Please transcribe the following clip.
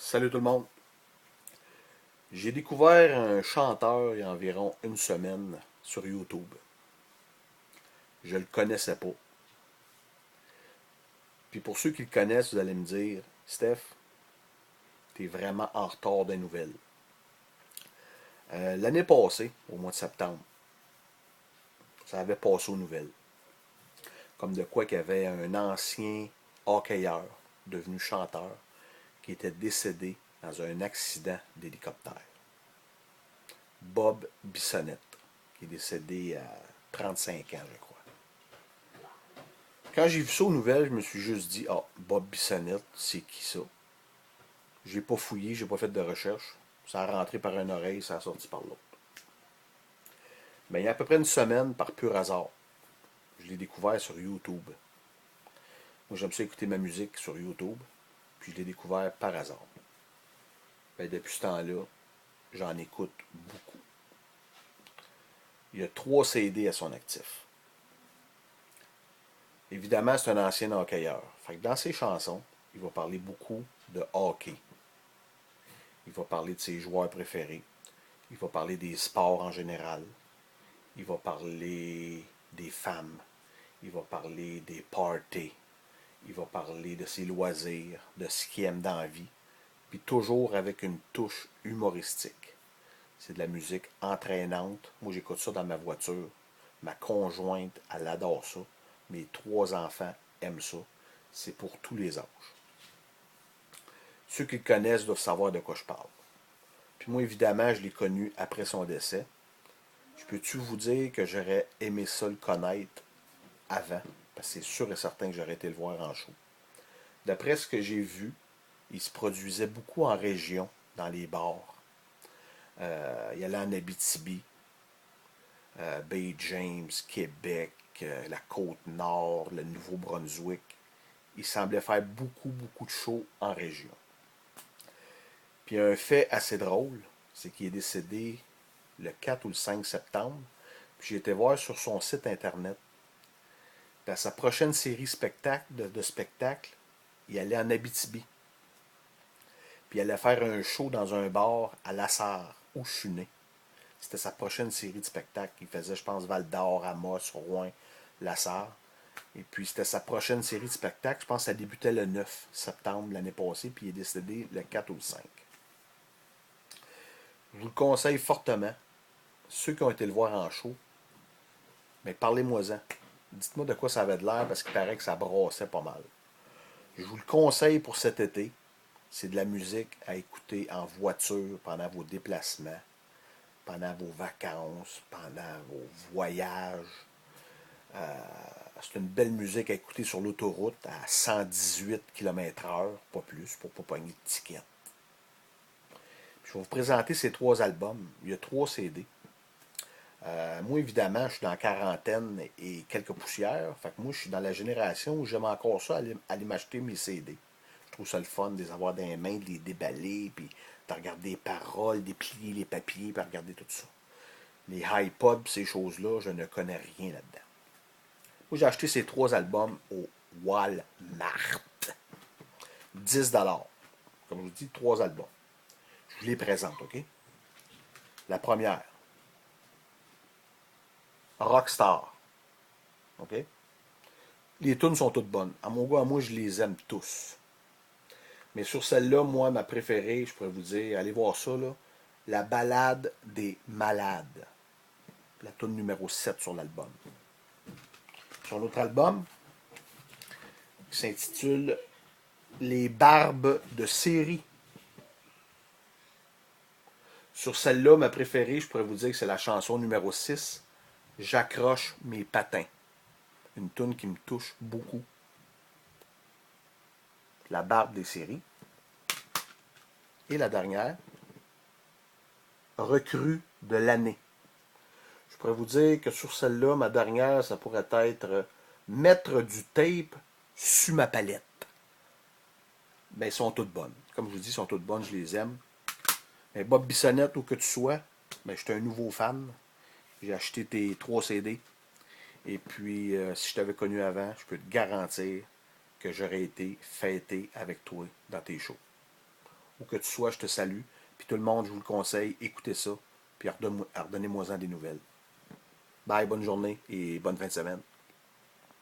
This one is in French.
Salut tout le monde. J'ai découvert un chanteur il y a environ une semaine sur YouTube. Je le connaissais pas. Puis pour ceux qui le connaissent, vous allez me dire, Steph, t'es vraiment en retard des nouvelles. L'année passée, au mois de septembre, ça avait passé aux nouvelles. Comme de quoi qu'il y avait un ancien hockeyeur, devenu chanteur, qui était décédé dans un accident d'hélicoptère. Bob Bissonnette, qui est décédé à 35 ans, je crois. Quand j'ai vu ça aux nouvelles, je me suis juste dit, ah, Bob Bissonnette, c'est qui ça? J'ai pas fouillé, j'ai pas fait de recherche. Ça a rentré par une oreille, ça a sorti par l'autre. Mais il y a à peu près une semaine, par pur hasard, je l'ai découvert sur YouTube. Moi, j'aime ça écouter ma musique sur YouTube, puis je l'ai découvert par hasard. Ben, depuis ce temps-là, j'en écoute beaucoup. Il y a 3 CD à son actif. Évidemment, c'est un ancien hockeyeur. Fait que dans ses chansons, il va parler beaucoup de hockey. Il va parler de ses joueurs préférés. Il va parler des sports en général. Il va parler des femmes. Il va parler des parties. Il va parler de ses loisirs, de ce qu'il aime dans la vie. Puis toujours avec une touche humoristique. C'est de la musique entraînante. Moi, j'écoute ça dans ma voiture. Ma conjointe, elle adore ça. Mes 3 enfants aiment ça. C'est pour tous les âges. Ceux qui le connaissent doivent savoir de quoi je parle. Puis moi, évidemment, je l'ai connu après son décès. Je peux-tu vous dire que j'aurais aimé ça le connaître avant? Parce que c'est sûr et certain que j'aurais été le voir en show. D'après ce que j'ai vu, il se produisait beaucoup en région, dans les bars. Il allait en Abitibi, Bay James, Québec, la Côte-Nord, le Nouveau-Brunswick. Il semblait faire beaucoup, beaucoup de shows en région. Puis un fait assez drôle, c'est qu'il est décédé le 4 ou le 5 septembre. Puis j'ai été voir sur son site internet. Puis à sa prochaine série de spectacles, il allait en Abitibi. Puis il allait faire un show dans un bar à Lassar, où je suis né. C'était sa prochaine série de spectacles. Il faisait, je pense, Val d'Or, Amos, Rouen, Lassar. Et puis c'était sa prochaine série de spectacles. Je pense que ça débutait le 9 septembre l'année passée, puis il est décédé le 4 ou le 5. Je vous le conseille fortement. Ceux qui ont été le voir en show, mais parlez-moi-en. Dites-moi de quoi ça avait de l'air parce qu'il paraît que ça brassait pas mal. Je vous le conseille pour cet été. C'est de la musique à écouter en voiture pendant vos déplacements, pendant vos vacances, pendant vos voyages. C'est une belle musique à écouter sur l'autoroute à 118 km/h, pas plus, pour ne pas pogner de ticket. Je vais vous présenter ces 3 albums. Il y a 3 CD. Moi, évidemment, je suis dans la quarantaine et quelques poussières. Fait que moi, je suis dans la génération où j'aime encore ça, aller m'acheter mes CD. Je trouve ça le fun de les avoir dans les mains, de les déballer, puis de regarder les paroles, déplier les papiers, puis regarder tout ça. Les iPods, ces choses-là, je ne connais rien là-dedans. Moi, j'ai acheté ces 3 albums au Walmart. 10 $. Comme je vous dis, 3 albums. Je vous les présente, OK? La première, Rockstar. OK? Les tunes sont toutes bonnes. À mon goût, à moi, je les aime tous. Mais sur celle-là, moi, ma préférée, je pourrais vous dire, allez voir ça, là. La balade des malades. La tune numéro 7 sur l'album. Sur l'autre album, qui s'intitule Les barbes de série. Sur celle-là, ma préférée, je pourrais vous dire que c'est la chanson numéro 6, J'accroche mes patins. Une tune qui me touche beaucoup. La barbe des séries. Et la dernière, Recrue de l'année. Je pourrais vous dire que sur celle-là, ma dernière, ça pourrait être Mettre du tape sur ma palette. Ben, elles sont toutes bonnes. Comme je vous dis, elles sont toutes bonnes, je les aime. Mais Bob Bissonnette, où que tu sois, ben, je suis un nouveau fan. J'ai acheté tes 3 CD. Et puis, si je t'avais connu avant, je peux te garantir que j'aurais été fêté avec toi dans tes shows. où que tu sois, je te salue. Puis tout le monde, je vous le conseille, écoutez ça, puis redonnez-moi-en des nouvelles. Bye, bonne journée et bonne fin de semaine.